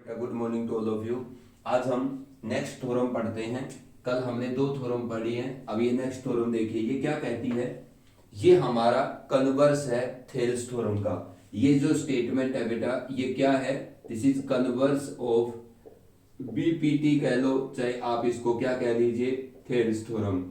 Good morning to all of you. आज हम next theorem पढ़ते हैं। कल हमने दो थ्योरम पढ़ी हैं, अब ये नेक्स्ट थ्योरम देखिए। ये क्या कहती है, ये हमारा कन्वर्स है थेल्स थ्योरम का। ये जो स्टेटमेंट है बेटा, ये क्या है, this is converse of BPT कह लो, चाहे आप इसको क्या कह लीजिए, थेल्स थ्योरम।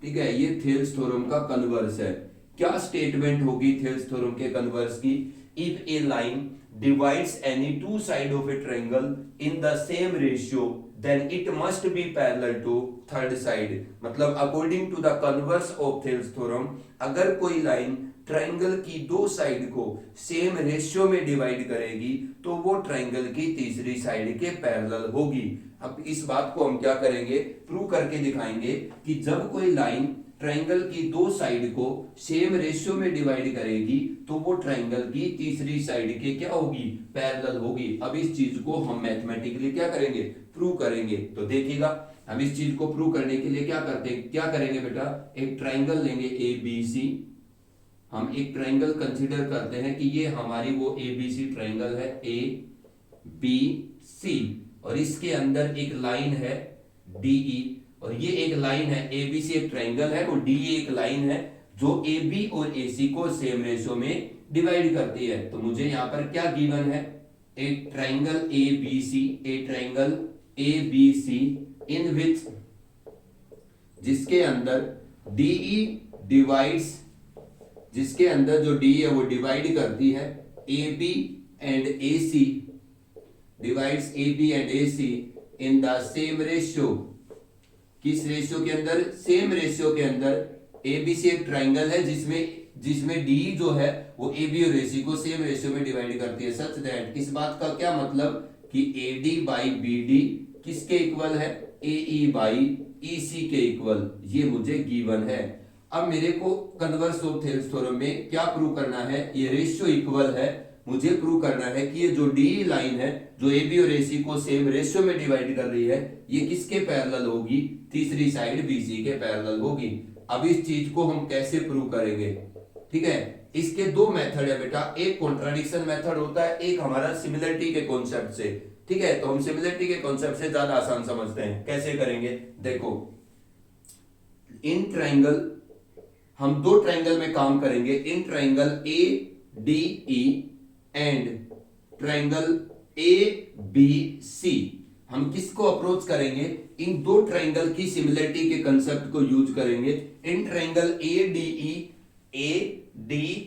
ठीक है, ये थेल्स थ्योरम का कन्वर्स है। क्या स्टेटमेंट होगी थेल्स थ्योरम के कन्वर्स की? If A line divides any two side of a triangle in the same ratio then it must be parallel to third side। मतलब according to the converse of Thales theorem, अगर कोई line triangle की दो side को same ratio में divide करेगी तो वो ट्रायंगल की तीसरी साइड के पैरेलल होगी। अब इस बात को हम क्या करेंगे, प्रूव करके दिखाएंगे कि जब कोई लाइन ट्रायंगल की दो साइड को सेम रेशियो में डिवाइड करेगी तो वो ट्रायंगल की तीसरी साइड के क्या होगी, पैरेलल होगी। अब इस चीज को हम मैथमेटिकली क्या करेंगे, प्रूव करेंगे। तो देखिएगा, हम इस चीज को प्रूव करने के लिए क्या करेंगे बेटा, एक ट्रायंगल लेंगे ए बी सी। हम एक ट्रायंगल कंसीडर करते हैं कि ये हमारी वो ए बी सी ट्रायंगल है, ए बी सी, और इसके अंदर एक लाइन है डीई, और ये एक लाइन है एबीसी, एक ट्रायंगल है, और डी एक लाइन है जो ए बी और ए सी को सेम रेशियो में डिवाइड करती है। तो मुझे यहां पर क्या गिवन है, एक triangle A B C, a triangle A B C in which, जिसके अंदर डीई डिवाइड्स, जिसके अंदर जो डी है वो डिवाइड करती है A B and A C, divides A B and A C in the same ratio. किस रेशियो के अंदर, सेम रेशियो के अंदर। एबीसी एक ट्रायंगल है जिसमें डी जो है वो ए बी और ए सी को सेम रेशियो में डिवाइड करती है, सच दैट। इस बात का क्या मतलब कि A D by B D किसके इक्वल है, A E by E C के इक्वल। ये मुझे गिवन है। अब मेरे को कन्वर्स ऑफ थेल्स थ्योरम में क्या प्रूव करना है, ये रेशियो इक्वल है। मुझे प्रूव करना है कि ये जो डी लाइन है जो ए बी और ए सी को सेम रेशियो में डिवाइड कर रही है, ये किसके पैरेलल होगी, तीसरी साइड बीसी के पैरेलल होगी। अब इस चीज को हम कैसे प्रूव करेंगे, ठीक है। इसके दो मेथड है बेटा, एक कॉन्ट्राडिक्शन मेथड होता है, एक हमारा सिमिलरिटी के कॉन्सेप्ट से। ठीक है, तो हम सिमिलरिटी के कॉन्सेप्ट से ज्यादा आसान समझते हैं। कैसे करेंगे, देखो, इन ट्रायंगल, हम दो ट्रायंगल में काम करेंगे, in triangle A D E and triangle A B C. हम किसको अप्रोच करेंगे, इन दो ट्रायंगल की सिमिलरिटी के कंसेप्ट को यूज करेंगे। In triangle A D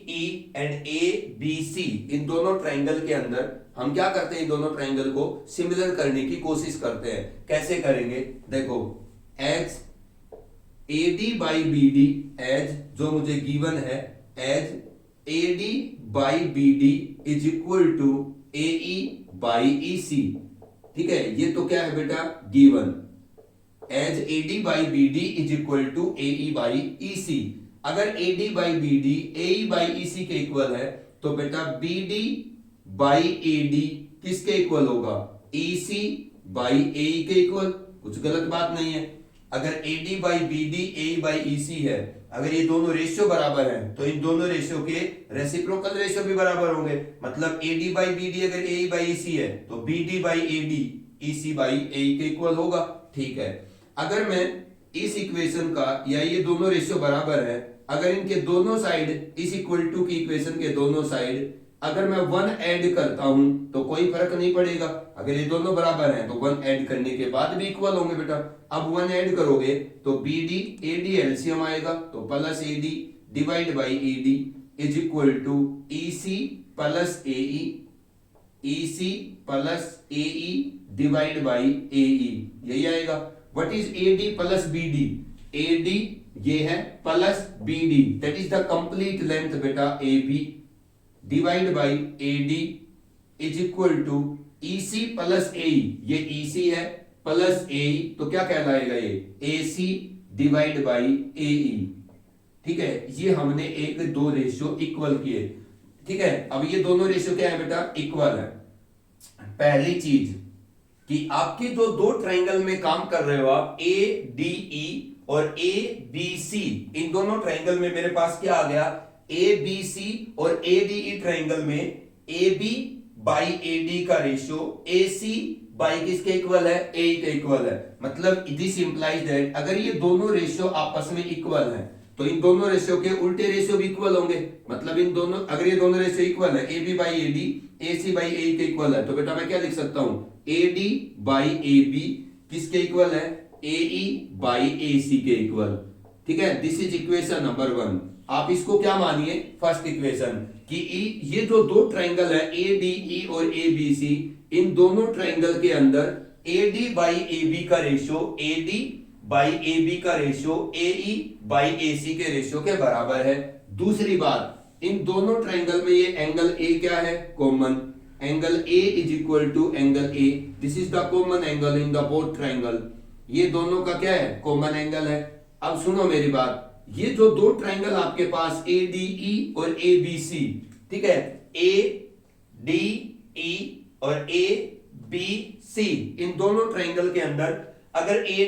E and A B C, इन दोनों ट्रायंगल के अंदर हम क्या करते हैं, इन दोनों ट्रायंगल को सिमिलर करने की कोशिश करते हैं। कैसे करेंगे, देखो, as A D by B D, as जो मुझे गिवन है, as A D by B D is equal to A E by E C. ठीक है, ये तो क्या है बेटा, given. As A D by B D is equal to A E by E C. अगर A D by B D A E by E C के equal है तो बेटा B D by A D किसके equal होगा, ई C by A E के equal. कुछ गलत बात नहीं है। अगर A D by B D A E by E C है, अगर ये दोनों रेशियो बराबर है तो इन दोनों रेशियो के रेसिप्रोकल रेशियो भी बराबर होंगे। मतलब A D by B D अगर A E by E C है तो B D by A D E C by A E के इक्वल होगा। ठीक है, अगर मैं इस इक्वेशन का, या ये दोनों रेशियो बराबर है, अगर इनके दोनों साइड इस इक्वल टू की इक्वेशन के दोनों साइड अगर मैं 1 ऐड करता हूं तो कोई फर्क नहीं पड़ेगा। अगर ये दोनों बराबर हैं तो 1 ऐड करने के बाद भी इक्वल होंगे बेटा। अब 1 ऐड करोगे तो B D A D LCM आएगा, तो plus A D divide by A D is equal to E C plus A E C plus A E divide by A E, यही आएगा। What is A D plus B D, A D ये है plus B D, that is the complete length बेटा A B divide by A D is equal to E C plus A ई, ये ई C है plus A ई, तो क्या कहलाएगा ये ए सी divide by A ई। ठीक है, ये हमने एक दो रेशियो इक्वल किए। ठीक है, अब ये दोनों रेशियो क्या है बेटा, इक्वल है। पहली चीज कि आपके जो दो ट्रायंगल में काम कर रहे हो आप, ए डी ई और ए बी सी, इन दोनों ट्रायंगल में मेरे पास क्या आ गया, ए बी सी और ए डी ई ट्रायंगल में A B by A D का रेशियो ए सी बाई किसके इक्वल है, ए के इक्वल है। मतलब दिस इंप्लाइज दैट अगर ये दोनों रेशियो आपस में इक्वल है तो इन दोनों रेशियो के उल्टे रेशियो भी इक्वल होंगे। मतलब इन दोनों, अगर ये दोनों रेशियो इक्वल है, A B by A D, A C by A के इक्वल है, तो बेटा मैं क्या लिख सकता हूं, A D by A B किसके इक्वल है, A E by A C के इक्वल। ठीक है, दिस इज इक्वेशन नंबर 1। आप इसको क्या मानिए, फर्स्ट इक्वेशन कि ये जो दो ट्राइंगल है ए डी ई और ए बी सी, इन दोनों ट्राइंगल के अंदर A D by A B का ratio A D by A B का ratio A E by A C के रेशियो के बराबर है। दूसरी बात, इन दोनों ट्राइंगल में ये एंगल ए क्या है, common angle A is equal to angle A, this is the common angle in the both triangle. ये दोनों का क्या है, कॉमन एंगल है। अब सुनो मेरी बात, ये जो दो ट्राइंगल आपके पास ए डी ई और ए बी सी, ठीक है, ए डी ई और ए बी सी, इन दोनों ट्राइंगल के अंदर अगर ए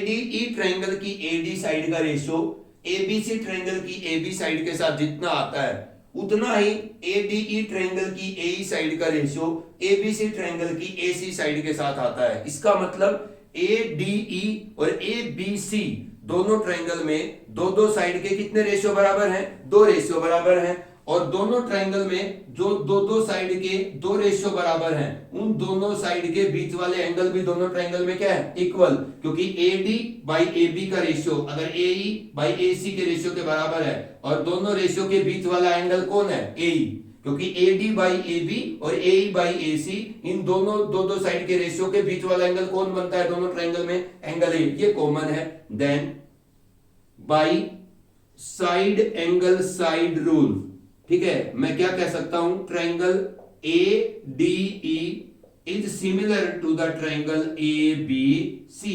डी ई ट्राइंगल की ए डी साइड का ratio A B C triangle की ए बी साइड के साथ जितना आता है, उतना ही ए डी ई ट्राइंगल की ए ई साइड का ratio A B C triangle की ए सी साइड के साथ आता है। इसका मतलब ए डी ई और ए बी सी दोनों ट्राइंगल में दो दो साइड के कितने रेशियो बराबर हैं, दो रेशियो बराबर हैं। और दोनों ट्राइंगल में जो दो दो साइड के दो रेशियो बराबर हैं, उन दोनों साइड के बीच वाले एंगल भी दोनों ट्राइंगल में क्या है, इक्वल। क्योंकि A D by A B का रेशियो अगर A E by A C के रेशियो के बराबर है और दोनों रेशियो के बीच वाला एंगल कौन है, ए ई, क्योंकि A D by A B और A E by A C, इन दोनों दो दो साइड के रेशियो के बीच वाला एंगल कौन बनता है दोनों ट्राइंगल में, एंगल ए, ये कॉमन है। Then by side angle side rule, ठीक है, मैं क्या कह सकता हूं, triangle A D E is similar to the triangle A B C.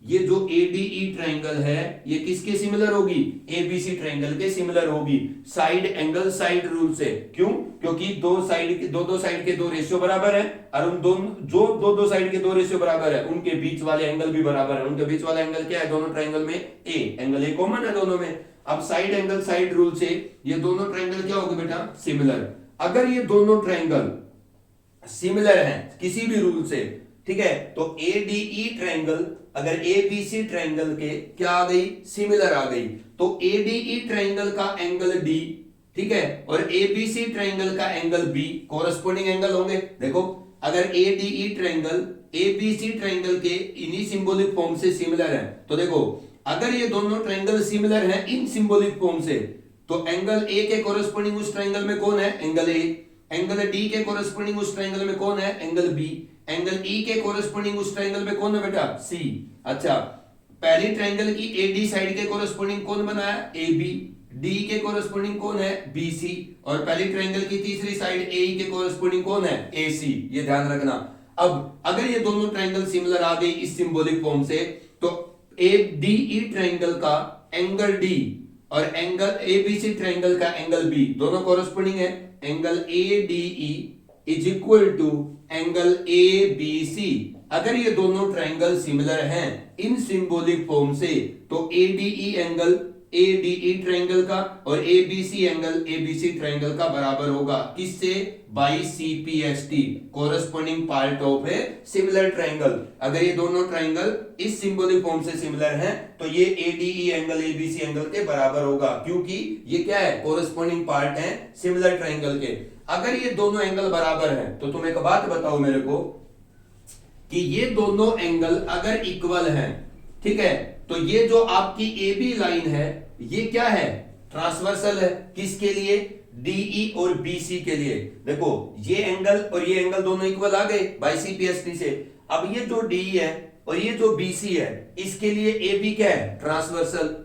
ये जो ए डी ई ट्राइंगल है ये किसके सिमिलर होगी, ए बी सी ट्राइंगल के सिमिलर होगी साइड एंगल साइड रूल से। क्यों, क्योंकि दो साइड के दो रेशियो बराबर है और उन दोनों जो दो साइड के दो रेशियो बराबर है उनके बीच वाले एंगल भी बराबर है। उनके बीच वाला एंगल क्या है, दोनों ट्राइंगल में ए, एंगल ए कॉमन है दोनों में। अब साइड एंगल साइड रूल से ये दोनों ट्राइंगल क्या होगा बेटा, सिमिलर। अगर ये दोनों ट्राइंगल सिमिलर हैं किसी भी रूल से, ठीक है, तो ए डी ई ट्राइंगल अगर ए बी सी ट्राइंगल के क्या आ गई, सिमिलर आ गई, तो ए डी ई ट्राइंगल का एंगल डी, ठीक है, और ए बी सी ट्राइंगल का एंगल बी कोरस्पोंडिंग एंगल होंगे। देखो अगर A D E triangle A B C triangle के इन्हीं सिंबॉलिक फॉर्म से सिमिलर है, तो देखो अगर ये दोनों ट्राइंगल सिमिलर हैं इन सिंबॉलिक फॉर्म से, तो एंगल ए के कोरस्पोंडिंग उस ट्राइंगल में कौन है, एंगल ए। एंगल डी के कोरस्पोंडिंग उस ट्राइंगल में कौन है, एंगल बी। एंगल ई के कोरस्पोंडिंग उस ट्राइंगल में कौन है बेटा, सी। अच्छा, पहली ट्राइंगल की ए डी साइड के कोरस्पोंडिंग कौन बनाया, ए बी। डी के कोरस्पोंडिंग कौन है, बी सी। और पहली ट्राइंगल की तीसरी साइड ए के कोरस्पोंडिंग कौन है, ए सी। ये ध्यान रखना। अब अगर ये दोनों ट्राइंगल सिमिलर आ गई इस सिंबॉलिक फॉर्म से, तो ए डी ई ट्राइंगल का एंगल डी और angle A B C triangle का एंगल बी दोनों कोरस्पोंडिंग है। Angle A D E is equal to angle A B C. अगर ये दोनों ट्राइंगल सिमिलर हैं इन सिंबॉलिक फॉर्म से, तो A D E angle A D E triangle का और A B C angle A B C triangle का बराबर होगा, किससे, by C P S T, corresponding part of a similar triangle. अगर ये दोनों ट्राइंगल इस सिंबॉलिक फॉर्म से सिमिलर हैं, तो ये A D E angle A B C angle के बराबर होगा, क्योंकि ये क्या है, कोरस्पोंडिंग पार्ट है सिमिलर ट्राइंगल के। अगर ये दोनों एंगल बराबर हैं, तो तुम एक बात बताओ मेरे को कि ये दोनों एंगल अगर इक्वल हैं, ठीक है, तो ये जो आपकी ए बी लाइन है ये क्या है, ट्रांसवर्सल है। किसके लिए, डीई और बीसी के लिए। देखो ये एंगल और ये एंगल दोनों इक्वल आ गए by C P S T से। अब ये जो डी है और ये जो बीसी है, इसके लिए ए बी क्या है, ट्रांसवर्सल।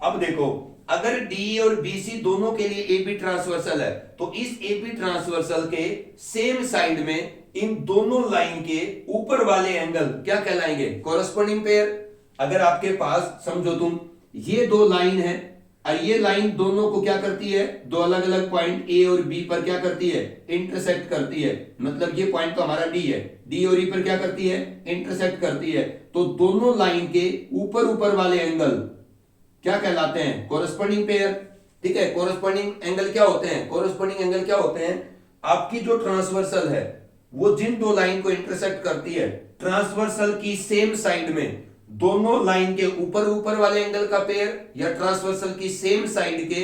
अब देखो अगर डी और बीसी दोनों के लिए ए बी ट्रांसवर्सल है, तो इस ए बी ट्रांसवर्सल के सेम साइड में इन दोनों लाइन के ऊपर वाले एंगल क्या कहलाएंगे, कोरस्पोंडिंग पेयर। अगर आपके पास समझो तुम ये दो लाइन है और ये लाइन दोनों को क्या करती है, दो अलग अलग पॉइंट ए और बी पर क्या करती है, इंटरसेक्ट करती है। मतलब ये पॉइंट तो हमारा डी है, डी और ई पर क्या करती है, इंटरसेक्ट करती है। तो दोनों लाइन के ऊपर ऊपर वाले एंगल क्या कहलाते हैं, कोरस्पोंडिंग पेयर। ठीक है, कोरस्पोंडिंग एंगल क्या होते हैं, कोरस्पोंडिंग एंगल क्या होते हैं, आपकी जो ट्रांसवर्सल है वो जिन दो लाइन को इंटरसेक्ट करती है ट्रांसवर्सल की सेम साइड में, दोनों लाइन के ऊपर ऊपर वाले एंगल का पेयर, या ट्रांसवर्सल की सेम साइड के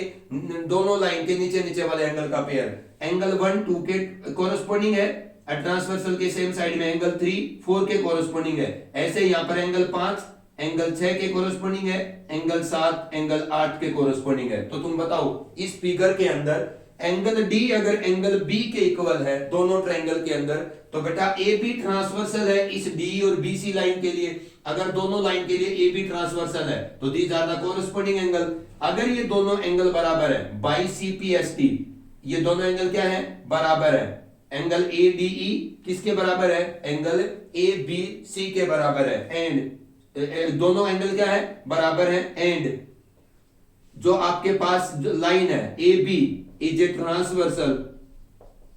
दोनों लाइन के नीचे नीचे वाले एंगल का पेयर। एंगल 1 2 के कोरस्पोंडिंग है, ट्रांसवर्सल के सेम साइड में एंगल 3 4 के कोरस्पोंडिंग है। ऐसे यहां पर एंगल 5 एंगल 6 के कोरस्पोंडिंग है, एंगल 7 एंगल 8 के कोरस्पोंडिंग है। तो तुम बताओ इस फिगर के अंदर एंगल डी अगर एंगल बी के इक्वल है दोनों ट्रायंगल के अंदर, तो बेटा ए बी ट्रांसवर्सल है इस डी और बी सी लाइन के लिए। अगर दोनों लाइन के लिए ए बी ट्रांसवर्सल है तो these are the corresponding angle. अगर ये दोनों एंगल बराबर है by C P S T, ये दोनों एंगल क्या है, बराबर है। एंगल ए डी ई किसके बराबर है, एंगल ए बी सी के बराबर है। एंड दोनों एंगल क्या है, बराबर है। एंड जो आपके पास जो लाइन है A B is a transversal,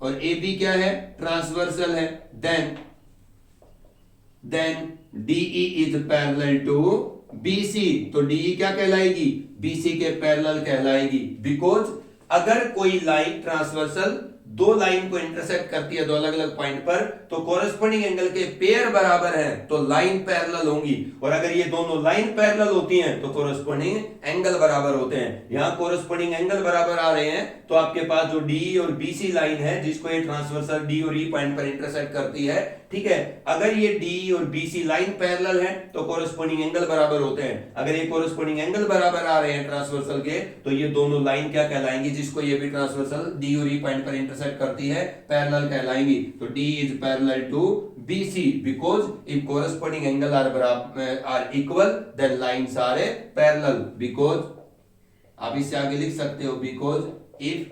और ए बी क्या है, ट्रांसवर्सल है, then DE is parallel to BC. तो डीई क्या कहलाएगी, बीसी के पैरेलल कहलाएगी। बिकॉज अगर कोई लाइन ट्रांसवर्सल दो लाइन को इंटरसेक्ट करती है दो अलग अलग पॉइंट पर, तो कोरस्पोंडिंग एंगल के पेयर बराबर है तो लाइन पैरेलल होंगी। और अगर ये दोनों लाइन पैरेलल होती हैं तो कोरस्पोंडिंग एंगल बराबर होते हैं। यहां कोरस्पोंडिंग एंगल बराबर आ रहे हैं तो आपके पास जो डी और बीसी लाइन है जिसको ये ट्रांसवर्सल डी और ई पॉइंट पर इंटरसेक्ट करती है, ठीक है, अगर ये डी और बीसी लाइन पैरेलल है तो कोरस्पोंडिंग एंगल बराबर होते हैं। अगर ये कोरस्पोंडिंग एंगल बराबर आ रहे हैं ट्रांसवर्सल के, तो ये दोनों लाइन क्या कहलाएंगी, जिसको ये भी ट्रांसवर्सल डी और ई पॉइंट पर इंटरसेक्ट करती है, पैरेलल कहलाएंगी। तो D is parallel to BC because if corresponding angle are equal then lines are parallel. Because आप इससे आगे लिख सकते हो, because if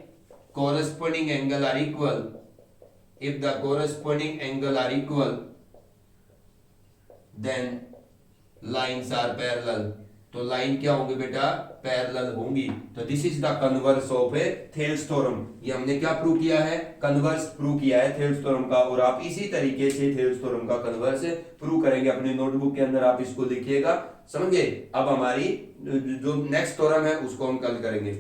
corresponding angle are equal, if the corresponding angle are equal then lines are parallel। तो line क्या होंगी बेटा, पैरेलल होंगी। तो this is the converse of A Thales theorem. ये हमने क्या प्रूव किया है, कन्वर्स प्रूव किया है थेल्स थ्योरम का। और आप इसी तरीके से थेल्स थ्योरम का कन्वर्स प्रूव करेंगे। अपनी नोटबुक के अंदर आप इसको लिखिएगा, समझे। अब हमारी जो नेक्स्ट थ्योरम है उसको हम कल करेंगे।